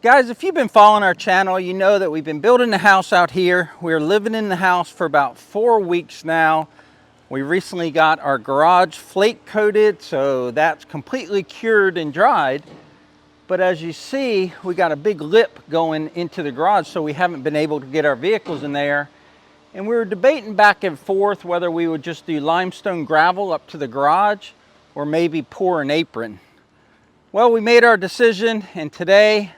Guys, if you've been following our channel, you know that we've been building the house out here. We're living in the house for about 4 weeks now. We recently got our garage flake coated, so that's completely cured and dried. But as you see, we got a big lip going into the garage, so we haven't been able to get our vehicles in there. And we were debating back and forth whether we would just do limestone gravel up to the garage or maybe pour an apron. Well, we made our decision, and today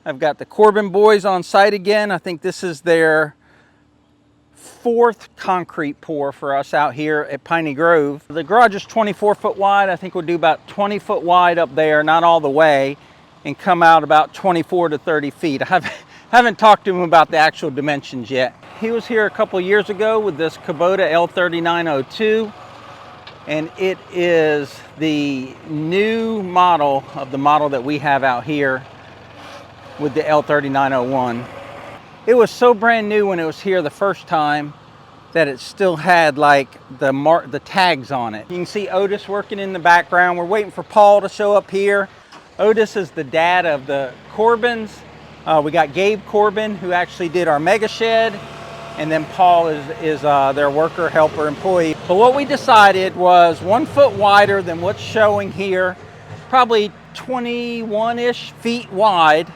I've got the Corbin boys on site again. I think this is their 4th concrete pour for us out here at Piney Grove. The garage is 24 foot wide. I think we'll do about 20 foot wide up there, not all the way, and come out about 24 to 30 feet. I haven't talked to him about the actual dimensions yet. He was here a couple years ago with this Kubota L3902, and it is the new model of the model that we have out here with the L3901. It was so brand new when it was here the first time that it still had like the tags on it. You can see Otis working in the background. We're waiting for Paul to show up here. Otis is the dad of the Corbins. We got Gabe Corbin, who actually did our mega shed, and then Paul is their worker, helper, employee. But what we decided was 1 foot wider than what's showing here, probably 21-ish feet wide.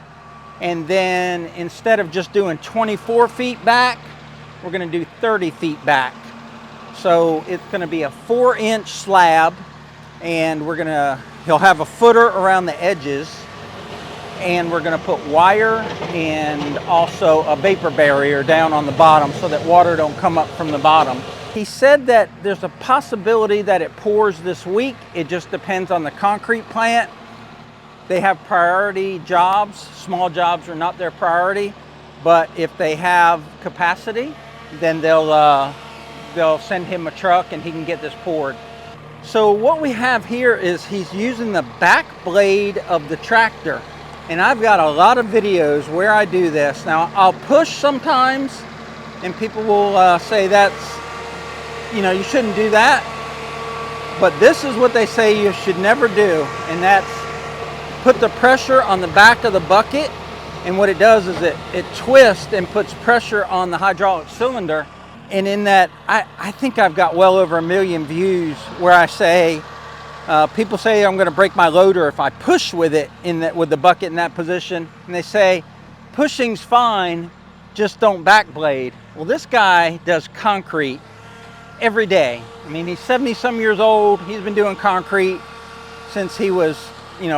And then instead of just doing 24 feet back, we're gonna do 30 feet back. So it's gonna be a 4-inch slab, and he'll have a footer around the edges, and we're gonna put wire and also a vapor barrier down on the bottom so that water don't come up from the bottom. He said that there's a possibility that it pours this week. It just depends on the concrete plant. They have priority jobs. Small jobs are not their priority, but if they have capacity, then they'll send him a truck and he can get this poured. So what we have here is he's using the back blade of the tractor, and I've got a lot of videos where I do this. Now I'll push sometimes, and people will say that's, you shouldn't do that, but this is what they say you should never do, and that's put the pressure on the back of the bucket, and what it does is it twists and puts pressure on the hydraulic cylinder. And in that, I think I've got well over 1 million views where I say, people say I'm gonna break my loader if I push with it with the bucket in that position. And they say, pushing's fine, just don't back blade. Well, this guy does concrete every day. I mean, he's 70-some years old. He's been doing concrete since he was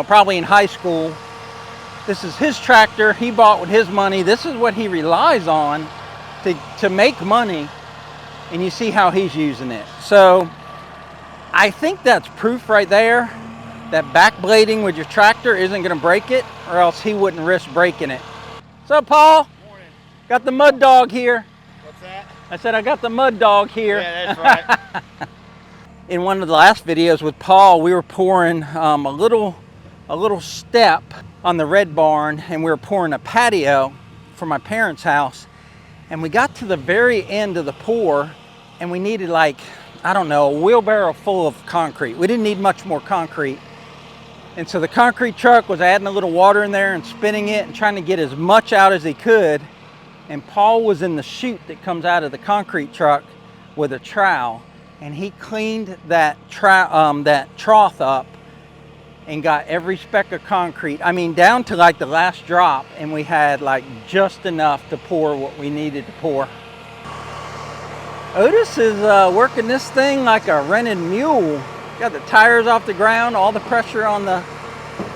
probably in high school. This is his tractor he bought with his money. This is what he relies on to make money, and you see how he's using it. So I think that's proof right there that backblading with your tractor isn't going to break it, or else he wouldn't risk breaking it. What's up, Paul? Morning. Got the mud dog here. What's that? I said I got the mud dog here. Yeah, that's right. In one of the last videos with Paul, we were pouring a little step on the red barn, and we were pouring a patio for my parents' house. And we got to the very end of the pour, and we needed a wheelbarrow full of concrete. We didn't need much more concrete. And so the concrete truck was adding a little water in there and spinning it and trying to get as much out as he could. And Paul was in the chute that comes out of the concrete truck with a trowel. And he cleaned that trough up and got every speck of concrete. I mean, down to the last drop, and we had just enough to pour what we needed to pour. Otis is working this thing like a rented mule. Got the tires off the ground, all the pressure on the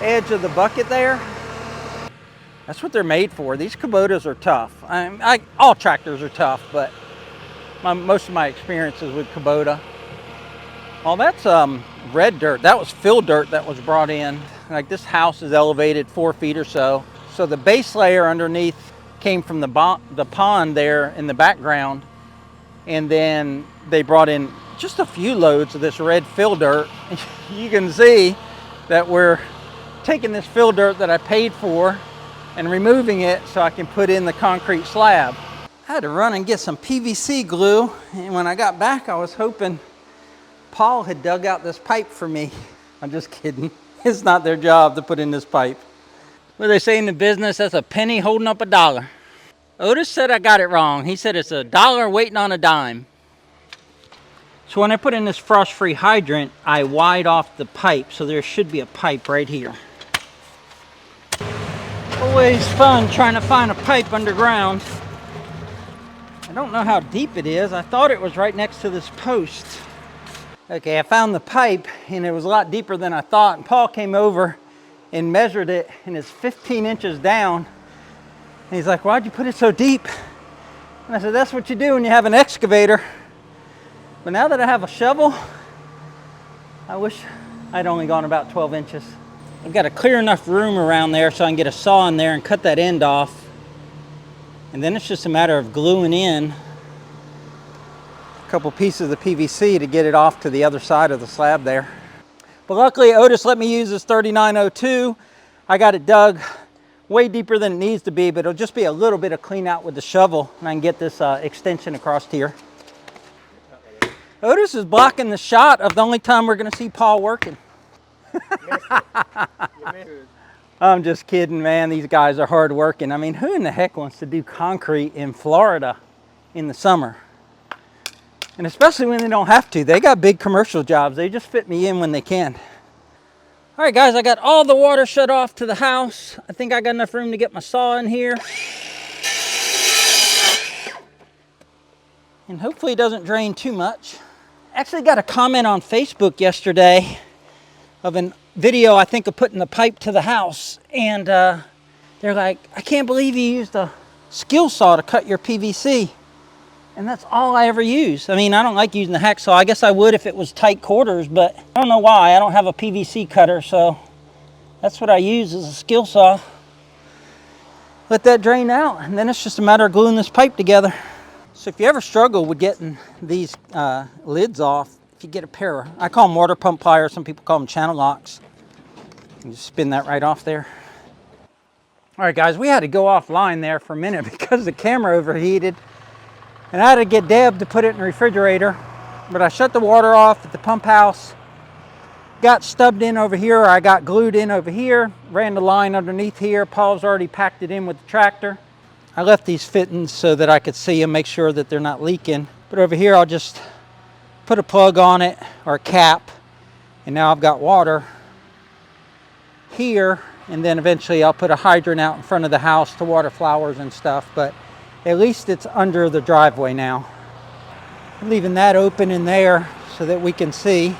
edge of the bucket there. That's what they're made for. These Kubotas are tough. All tractors are tough, but most of my experiences with Kubota. Oh, that's red dirt. That was fill dirt that was brought in. This house is elevated 4 feet or so. So the base layer underneath came from the pond there in the background. And then they brought in just a few loads of this red fill dirt. You can see that we're taking this fill dirt that I paid for and removing it so I can put in the concrete slab. I had to run and get some PVC glue, and when I got back I was hoping Paul had dug out this pipe for me. I'm just kidding. It's not their job to put in this pipe. What do they say in the business? That's a penny holding up a dollar. Otis said I got it wrong. He said it's a dollar waiting on a dime. So when I put in this frost-free hydrant, I wide off the pipe, so there should be a pipe right here. Always fun trying to find a pipe underground. I don't know how deep it is. I thought it was right next to this post. Okay, I found the pipe, and it was a lot deeper than I thought. And Paul came over and measured it, and it's 15 inches down. And he's like, why'd you put it so deep? And I said, that's what you do when you have an excavator. But now that I have a shovel, I wish I'd only gone about 12 inches. I've got to clear enough room around there so I can get a saw in there and cut that end off. And then it's just a matter of gluing in a couple pieces of PVC to get it off to the other side of the slab there. But luckily Otis let me use this 3902. I got it dug way deeper than it needs to be, but it'll just be a little bit of clean out with the shovel, and I can get this extension across here. Otis is blocking the shot of the only time we're going to see Paul working. I'm just kidding, man. These guys are hard working. I mean, who in the heck wants to do concrete in Florida in the summer? And especially when they don't have to. They got big commercial jobs. They just fit me in when they can. All right, guys, I got all the water shut off to the house. I think I got enough room to get my saw in here. And hopefully it doesn't drain too much. Actually got a comment on Facebook yesterday of a video, I think, of putting the pipe to the house. And they're like, I can't believe you used a skill saw to cut your PVC. And that's all I ever use. I mean, I don't like using the hacksaw. I guess I would if it was tight quarters, but I don't know why. I don't have a PVC cutter, so that's what I use is a skill saw. Let that drain out, and then it's just a matter of gluing this pipe together. So if you ever struggle with getting these lids off, if you get a pair, I call them water pump pliers, some people call them channel locks. You just spin that right off there. All right, guys, we had to go offline there for a minute because the camera overheated. And I had to get Deb to put it in the refrigerator. But I shut the water off at the pump house. Got stubbed in over here, or I got glued in over here. Ran the line underneath here. Paul's already packed it in with the tractor. I left these fittings so that I could see them, make sure that they're not leaking. But over here, I'll just put a plug on it, or a cap. And now I've got water here. And then eventually I'll put a hydrant out in front of the house to water flowers and stuff. But at least it's under the driveway now. I'm leaving that open in there so that we can see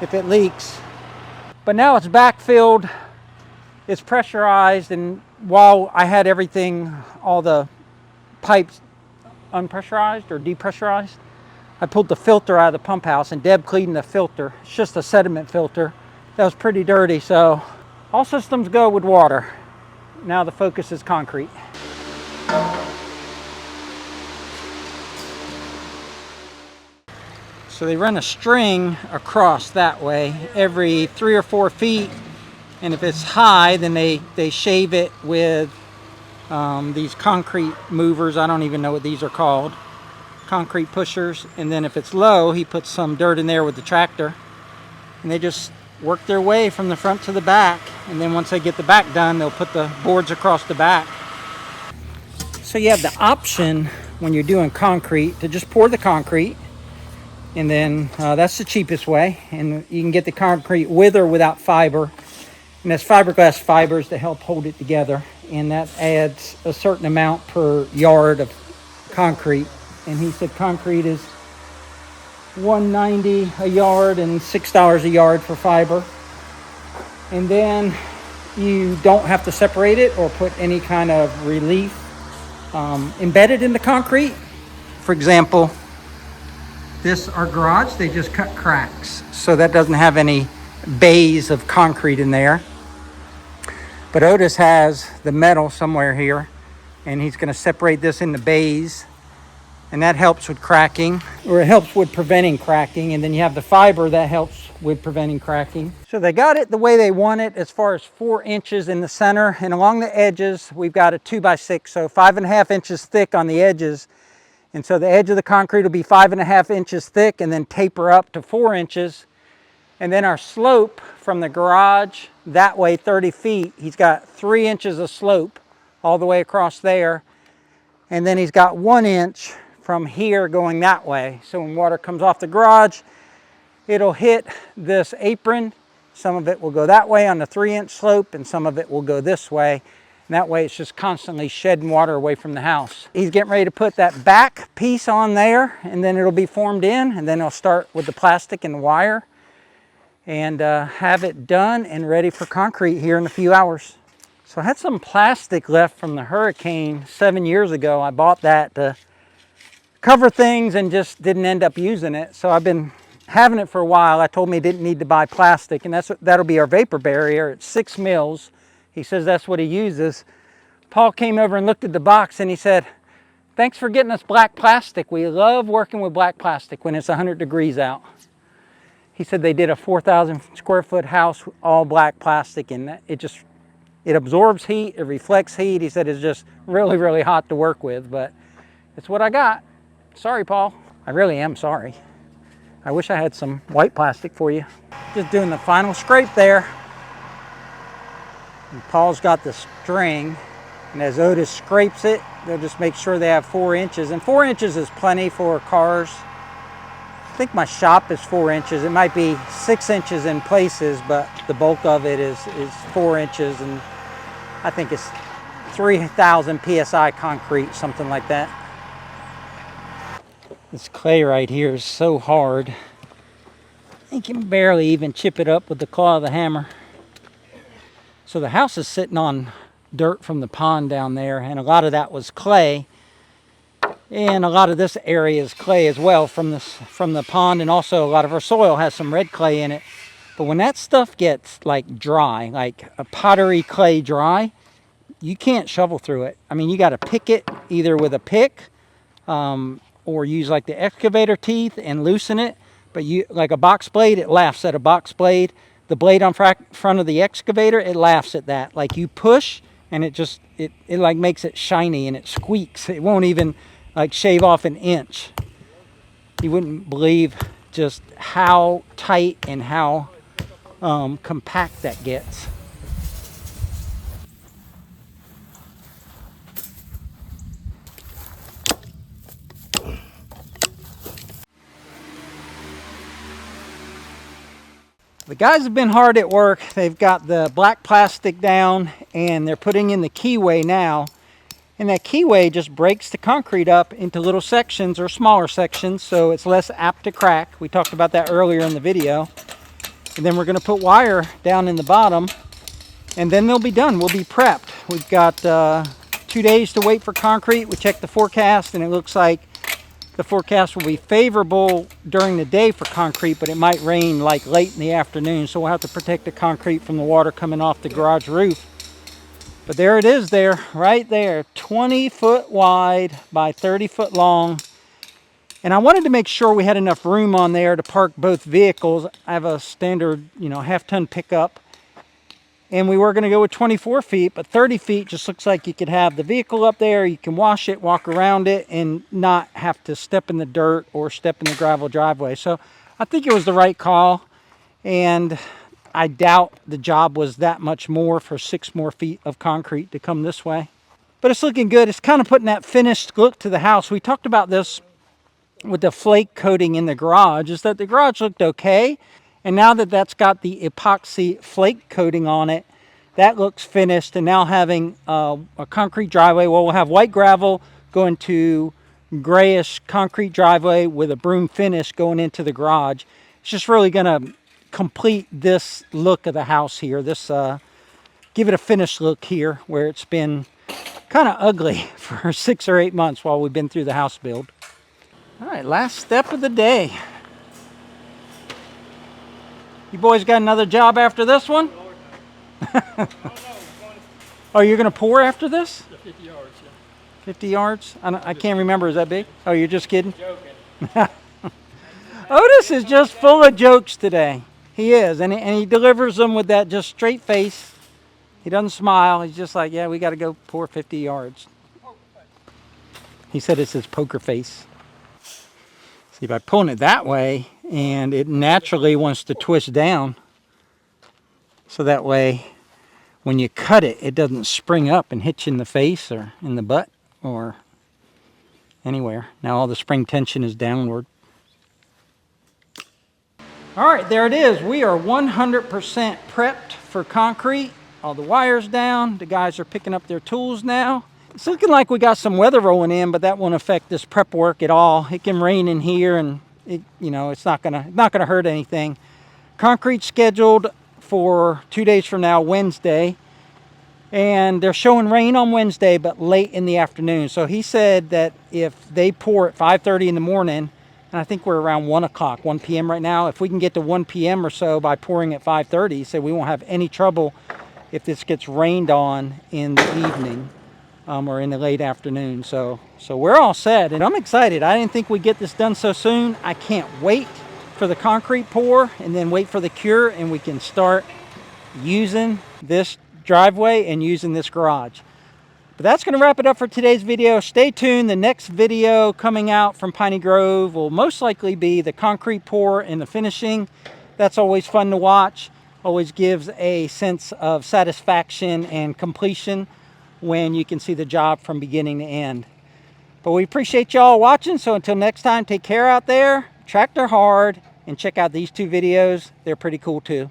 if it leaks. But now it's backfilled, it's pressurized, and while I had everything, all the pipes unpressurized or depressurized, I pulled the filter out of the pump house and Deb cleaned the filter. It's just a sediment filter. That was pretty dirty, so all systems go with water. Now the focus is concrete. So they run a string across that way every 3 or 4 feet, and if it's high, then they shave it with these concrete movers. I don't even know what these are called, concrete pushers. And then if it's low, he puts some dirt in there with the tractor, and they just work their way from the front to the back. And then once they get the back done, they'll put the boards across the back. So you have the option when you're doing concrete to just pour the concrete, and then that's the cheapest way, and you can get the concrete with or without fiber, and that's fiberglass fibers to help hold it together, and that adds a certain amount per yard of concrete. And he said concrete is $1.90 a yard and $6 a yard for fiber. And then you don't have to separate it or put any kind of relief embedded in the concrete. For example, this, our garage, they just cut cracks, so that doesn't have any bays of concrete in there. But Otis has the metal somewhere here, and he's going to separate this into bays, and that helps with cracking, or it helps with preventing cracking. And then you have the fiber that helps with preventing cracking. So they got it the way they want it, as far as 4 inches in the center, and along the edges we've got a 2x6, so 5.5 inches thick on the edges. And so the edge of the concrete will be 5.5 inches thick and then taper up to 4 inches. And then our slope from the garage that way 30 feet, he's got 3 inches of slope all the way across there. And then he's got 1 inch from here going that way. So when water comes off the garage, it'll hit this apron. Some of it will go that way on the 3-inch slope, and some of it will go this way. And that way it's just constantly shedding water away from the house. He's getting ready to put that back piece on there, and then it'll be formed in, and then he'll start with the plastic and the wire and have it done and ready for concrete here in a few hours. So I had some plastic left from the hurricane 7 years ago. I bought that to cover things and just didn't end up using it. So I've been having it for a while. I told me he didn't need to buy plastic, and that'll be our vapor barrier. It's 6 mils. He says that's what he uses. Paul came over and looked at the box and he said, "Thanks for getting us black plastic. We love working with black plastic when it's 100 degrees out." He said they did a 4,000 square foot house, all black plastic, and it absorbs heat, it reflects heat. He said it's just really, really hot to work with, but it's what I got. Sorry, Paul. I really am sorry. I wish I had some white plastic for you. Just doing the final scrape there. And Paul's got the string, and as Otis scrapes it, they'll just make sure they have 4 inches. And 4 inches is plenty for cars. I think my shop is 4 inches. It might be 6 inches in places, but the bulk of it is 4 inches. And I think it's 3,000 PSI concrete, something like that. This clay right here is so hard. You can barely even chip it up with the claw of the hammer. So the house is sitting on dirt from the pond down there, and a lot of that was clay. And a lot of this area is clay as well from the pond, and also a lot of our soil has some red clay in it. But when that stuff gets like dry, like a pottery clay dry, you can't shovel through it. I mean, you got to pick it either with a pick or use like the excavator teeth and loosen it. But like a box blade, it laughs at a box blade. The blade on front of the excavator, it laughs at that. Like you push and it like makes it shiny and it squeaks. It won't even like shave off an inch. You wouldn't believe just how tight and how compact that gets. The guys have been hard at work. They've got the black plastic down and they're putting in the keyway now. And that keyway just breaks the concrete up into little sections or smaller sections, so it's less apt to crack. We talked about that earlier in the video. And then we're going to put wire down in the bottom, and then they'll be done. We'll be prepped. We've got 2 days to wait for concrete. We checked the forecast, and it looks like the forecast will be favorable during the day for concrete, but it might rain like late in the afternoon, so we'll have to protect the concrete from the water coming off the garage roof. But there it is there, right there, 20 foot wide by 30 foot long. And I wanted to make sure we had enough room on there to park both vehicles. I have a standard, half-ton pickup. And we were going to go with 24 feet, but 30 feet just looks like you could have the vehicle up there. You can wash it, walk around it, and not have to step in the dirt or step in the gravel driveway. So I think it was the right call. And I doubt the job was that much more for 6 more feet of concrete to come this way. But it's looking good. It's kind of putting that finished look to the house. We talked about this with the flake coating in the garage, is that the garage looked okay. And now that that's got the epoxy flake coating on it, that looks finished. And now having a concrete driveway, well, we'll have white gravel going to grayish concrete driveway with a broom finish going into the garage. It's just really going to complete this look of the house here. This give it a finished look here where it's been kind of ugly for 6 or 8 months while we've been through the house build. All right, last step of the day. You boys got another job after this one? Oh, you're going to pour after this? 50 yards, yeah. 50 yards? I can't remember. Is that big? Oh, you're just kidding? Joking. Otis is just full of jokes today. He is, and he delivers them with that just straight face. He doesn't smile. He's just like, yeah, we got to go pour 50 yards. He said it's his poker face. See, by pulling it that way, and it naturally wants to twist down. So that way, when you cut it, it doesn't spring up and hit you in the face or in the butt or anywhere. Now all the spring tension is downward. All right, there it is. We are 100% prepped for concrete. All the wires down. The guys are picking up their tools now. It's looking like we got some weather rolling in, but that won't affect this prep work at all. It can rain in here, and it's not gonna hurt anything. Concrete scheduled for 2 days from now, Wednesday, and they're showing rain on Wednesday, but late in the afternoon. So he said that if they pour at 5:30 in the morning, and I think we're around 1 o'clock, 1 p.m. right now. If we can get to 1 p.m. or so by pouring at 5:30, he said we won't have any trouble if this gets rained on in the evening or in the late afternoon. So we're all set, and I'm excited. I didn't think we'd get this done so soon. I can't wait for the concrete pour and then wait for the cure, and we can start using this driveway and using this garage. But that's going to wrap it up for today's video. Stay tuned. The next video coming out from Piney Grove will most likely be the concrete pour and the finishing. That's always fun to watch. Always gives a sense of satisfaction and completion when you can see the job from beginning to end. But we appreciate y'all watching. So until next time, take care out there, tractor hard, and check out these 2 videos. They're pretty cool too.